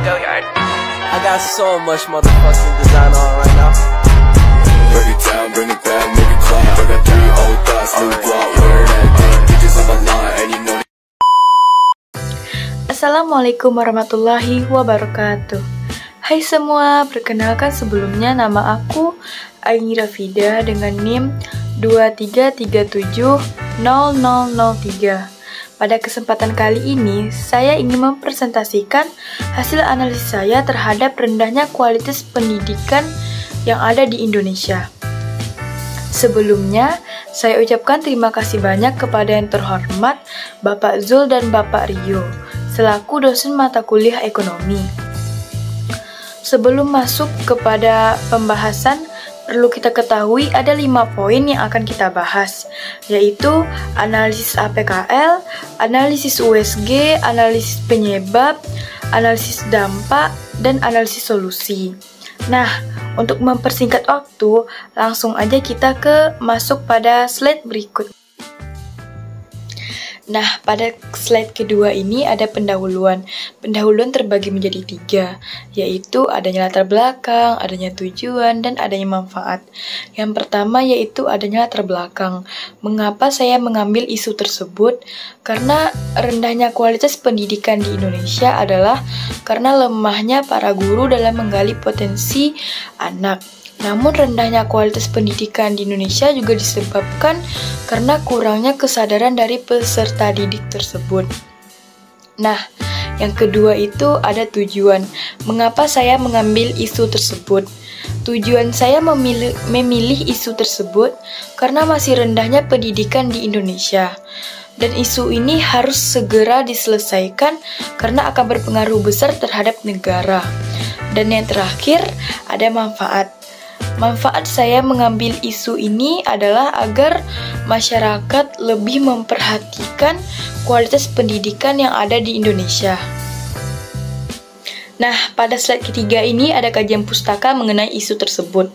Go yard. I got so much motherfucking design on right now. Break it down, bring it back, make it clap. I got 3 old thoughts, new block, where that thing. Bitches on my line, and you know. Assalamualaikum warahmatullahi wabarakatuh. Hai semua, perkenalkan sebelumnya nama aku Aini Rafida dengan NIM 23370003. Pada kesempatan kali ini, saya ingin mempresentasikan hasil analisis saya terhadap rendahnya kualitas pendidikan yang ada di Indonesia. Sebelumnya, saya ucapkan terima kasih banyak kepada yang terhormat Bapak Zul dan Bapak Rio, selaku dosen mata kuliah ekonomi. Sebelum masuk kepada pembahasan, perlu kita ketahui ada 5 poin yang akan kita bahas, yaitu analisis APKL, analisis USG, analisis penyebab, analisis dampak, dan analisis solusi. Nah, untuk mempersingkat waktu, langsung aja kita masuk pada slide berikut. Nah, pada slide kedua ini ada pendahuluan. Pendahuluan terbagi menjadi 3, yaitu adanya latar belakang, adanya tujuan, dan adanya manfaat. Yang pertama yaitu adanya latar belakang. Mengapa saya mengambil isu tersebut? Karena rendahnya kualitas pendidikan di Indonesia adalah karena lemahnya para guru dalam menggali potensi anak. Namun rendahnya kualitas pendidikan di Indonesia juga disebabkan karena kurangnya kesadaran dari peserta didik tersebut. Nah, yang kedua itu ada tujuan. Mengapa saya mengambil isu tersebut? Tujuan saya memilih isu tersebut karena masih rendahnya pendidikan di Indonesia. Dan isu ini harus segera diselesaikan karena akan berpengaruh besar terhadap negara. Dan yang terakhir ada manfaat. Manfaat saya mengambil isu ini adalah agar masyarakat lebih memperhatikan kualitas pendidikan yang ada di Indonesia. Nah, pada slide ketiga ini ada kajian pustaka mengenai isu tersebut.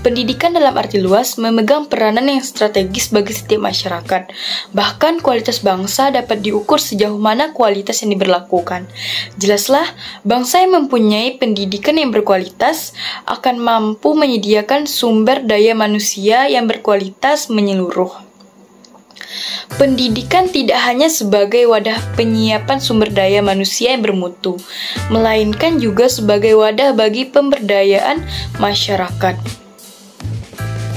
Pendidikan dalam arti luas memegang peranan yang strategis bagi setiap masyarakat. Bahkan kualitas bangsa dapat diukur sejauh mana kualitas yang diberlakukan. Jelaslah, bangsa yang mempunyai pendidikan yang berkualitas akan mampu menyediakan sumber daya manusia yang berkualitas menyeluruh. Pendidikan tidak hanya sebagai wadah penyiapan sumber daya manusia yang bermutu, melainkan juga sebagai wadah bagi pemberdayaan masyarakat.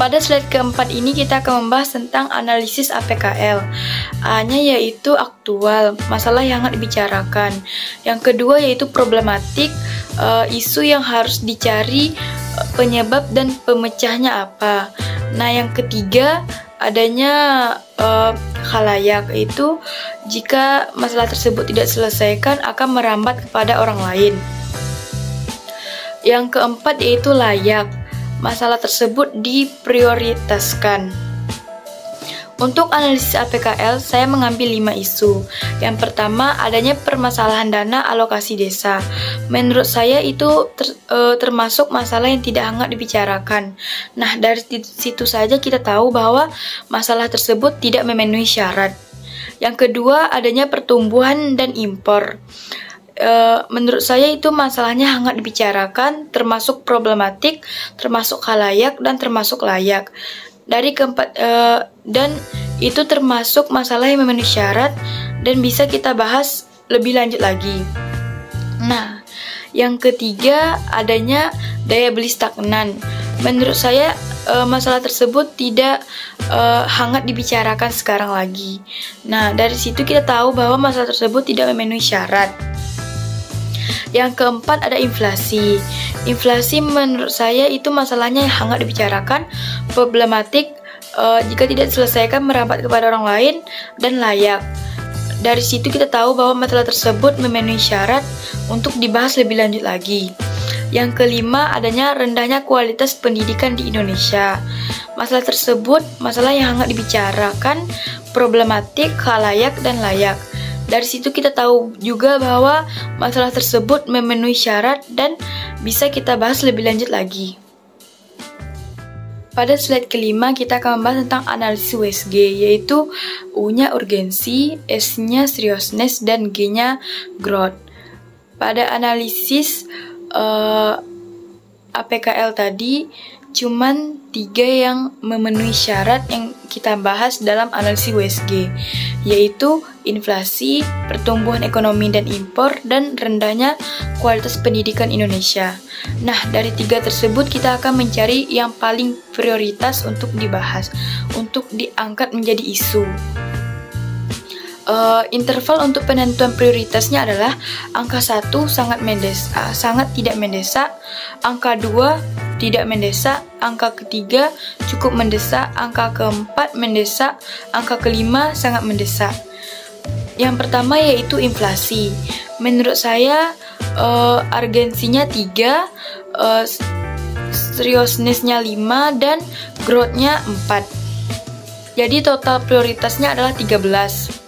Pada slide keempat ini kita akan membahas tentang analisis APKL. A-nya yaitu aktual, masalah yang hangat dibicarakan. Yang kedua yaitu problematik, isu yang harus dicari, penyebab dan pemecahnya apa. Nah, yang ketiga adanya khalayak, yaitu jika masalah tersebut tidak diselesaikan akan merambat kepada orang lain. Yang keempat yaitu layak, masalah tersebut diprioritaskan. Untuk analisis APKL, saya mengambil 5 isu. Yang pertama, adanya permasalahan dana alokasi desa. Menurut saya itu termasuk masalah yang tidak hangat dibicarakan. Nah, dari situ saja kita tahu bahwa masalah tersebut tidak memenuhi syarat. Yang kedua, adanya pertumbuhan dan impor. Menurut saya itu masalahnya hangat dibicarakan, termasuk problematik, termasuk khalayak, dan termasuk layak. Dari keempat dan itu termasuk masalah yang memenuhi syarat dan bisa kita bahas lebih lanjut lagi. Nah, yang ketiga adanya daya beli stagnan. Menurut saya masalah tersebut tidak hangat dibicarakan sekarang lagi. Nah, dari situ kita tahu bahwa masalah tersebut tidak memenuhi syarat. Yang keempat ada inflasi. Inflasi menurut saya itu masalahnya yang hangat dibicarakan, problematik, jika tidak diselesaikan merambat kepada orang lain, dan layak. Dari situ kita tahu bahwa masalah tersebut memenuhi syarat untuk dibahas lebih lanjut lagi. Yang kelima adanya rendahnya kualitas pendidikan di Indonesia. Masalah tersebut masalah yang hangat dibicarakan, problematik, khalayak, dan layak. Dari situ kita tahu juga bahwa masalah tersebut memenuhi syarat dan bisa kita bahas lebih lanjut lagi. Pada slide kelima kita akan membahas tentang analisis USG, yaitu U-nya urgensi, S-nya seriousness, dan G-nya growth. pada analisis APKL tadi, cuman 3 yang memenuhi syarat yang kita bahas dalam analisis USG, yaitu inflasi, pertumbuhan ekonomi dan impor, dan rendahnya kualitas pendidikan Indonesia. Nah, dari 3 tersebut kita akan mencari yang paling prioritas untuk dibahas, untuk diangkat menjadi isu. Interval untuk penentuan prioritasnya adalah angka 1 sangat tidak mendesak, angka 2 tidak mendesak, angka ketiga cukup mendesak, angka keempat mendesak, angka kelima sangat mendesak. Yang pertama yaitu inflasi. Menurut saya urgensinya 3, seriousness-nya 5, dan growth-nya 4. Jadi total prioritasnya adalah 13.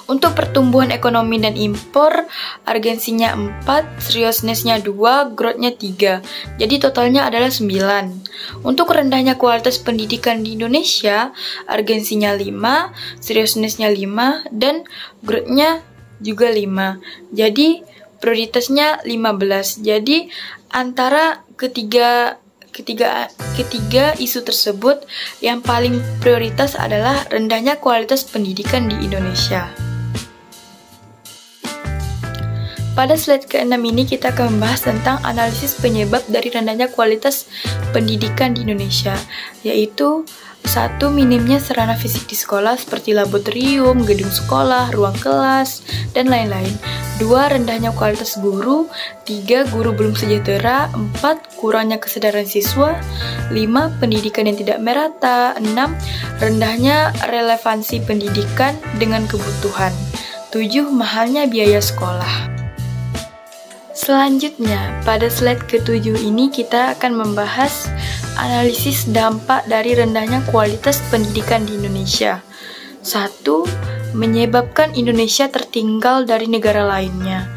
Untuk pertumbuhan ekonomi dan impor, urgensinya 4, seriousness-nya 2, growth-nya 3. Jadi totalnya adalah 9. Untuk rendahnya kualitas pendidikan di Indonesia, urgensinya 5, seriousness-nya 5, dan growth-nya juga 5. Jadi prioritasnya 15. Jadi antara ketiga isu tersebut, yang paling prioritas adalah rendahnya kualitas pendidikan di Indonesia. Pada slide ke-6 ini kita akan membahas tentang analisis penyebab dari rendahnya kualitas pendidikan di Indonesia, yaitu 1. Minimnya sarana fisik di sekolah seperti laboratorium, gedung sekolah, ruang kelas, dan lain-lain. 2. Rendahnya kualitas guru. 3. Guru belum sejahtera. 4. Kurangnya kesadaran siswa. 5. Pendidikan yang tidak merata. 6. Rendahnya relevansi pendidikan dengan kebutuhan. 7. Mahalnya biaya sekolah. Selanjutnya, pada slide ke-7 ini kita akan membahas analisis dampak dari rendahnya kualitas pendidikan di Indonesia. 1. Menyebabkan Indonesia tertinggal dari negara lainnya.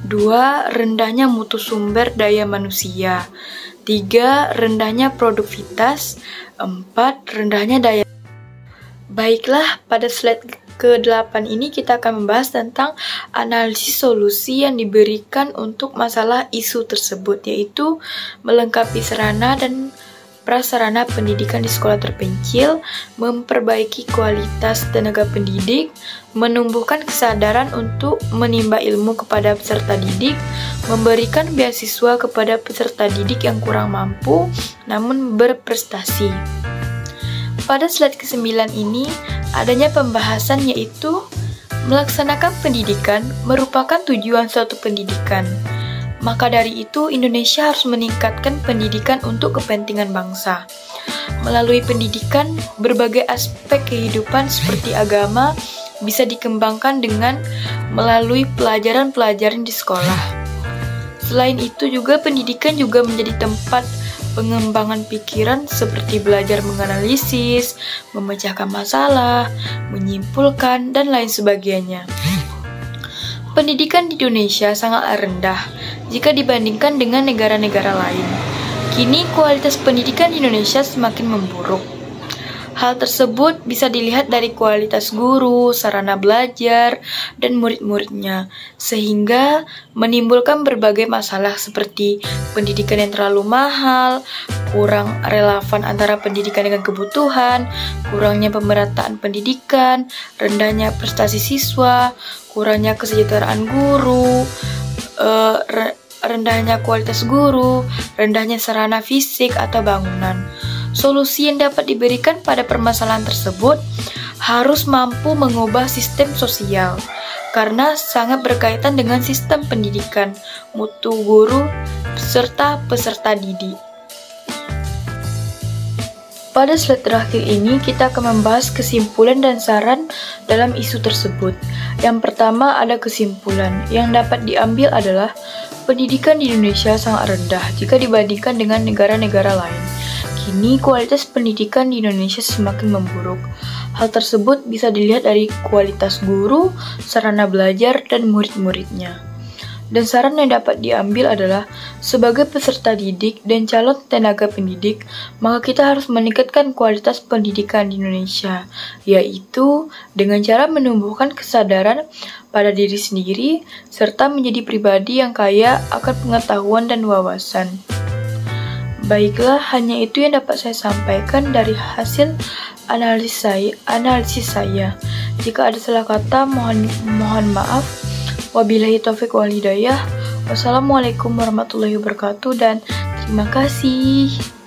2. Rendahnya mutu sumber daya manusia. 3. Rendahnya produktivitas. 4. Rendahnya daya. Baiklah, pada slide ke-8 ini kita akan membahas tentang analisis solusi yang diberikan untuk masalah isu tersebut, yaitu melengkapi sarana dan prasarana pendidikan di sekolah terpencil, memperbaiki kualitas tenaga pendidik, menumbuhkan kesadaran untuk menimba ilmu kepada peserta didik, memberikan beasiswa kepada peserta didik yang kurang mampu namun berprestasi. Pada slide ke-9 ini, adanya pembahasan yaitu melaksanakan pendidikan merupakan tujuan suatu pendidikan. Maka dari itu, Indonesia harus meningkatkan pendidikan untuk kepentingan bangsa. Melalui pendidikan, berbagai aspek kehidupan seperti agama bisa dikembangkan dengan melalui pelajaran-pelajaran di sekolah. Selain itu juga pendidikan juga menjadi tempat pengembangan pikiran seperti belajar menganalisis, memecahkan masalah, menyimpulkan, dan lain sebagainya. Pendidikan di Indonesia sangat rendah jika dibandingkan dengan negara-negara lain. Kini kualitas pendidikan di Indonesia semakin memburuk. Hal tersebut bisa dilihat dari kualitas guru, sarana belajar, dan murid-muridnya, sehingga menimbulkan berbagai masalah seperti pendidikan yang terlalu mahal, kurang relevan antara pendidikan dengan kebutuhan, kurangnya pemerataan pendidikan, rendahnya prestasi siswa, kurangnya kesejahteraan guru, rendahnya kualitas guru, rendahnya sarana fisik atau bangunan. Solusi yang dapat diberikan pada permasalahan tersebut harus mampu mengubah sistem sosial, karena sangat berkaitan dengan sistem pendidikan, mutu guru, serta peserta didik. Pada slide terakhir ini, kita akan membahas kesimpulan dan saran dalam isu tersebut. Yang pertama ada kesimpulan, yang dapat diambil adalah pendidikan di Indonesia sangat rendah jika dibandingkan dengan negara-negara lain. Kini kualitas pendidikan di Indonesia semakin memburuk. Hal tersebut bisa dilihat dari kualitas guru, sarana belajar, dan murid-muridnya. Dan saran yang dapat diambil adalah, sebagai peserta didik dan calon tenaga pendidik, maka kita harus meningkatkan kualitas pendidikan di Indonesia, yaitu dengan cara menumbuhkan kesadaran pada diri sendiri, serta menjadi pribadi yang kaya akan pengetahuan dan wawasan. Baiklah, hanya itu yang dapat saya sampaikan dari hasil analisis saya. Jika ada salah kata, mohon maaf. Wabillahi taufiq wal hidayah. Wassalamualaikum warahmatullahi wabarakatuh dan terima kasih.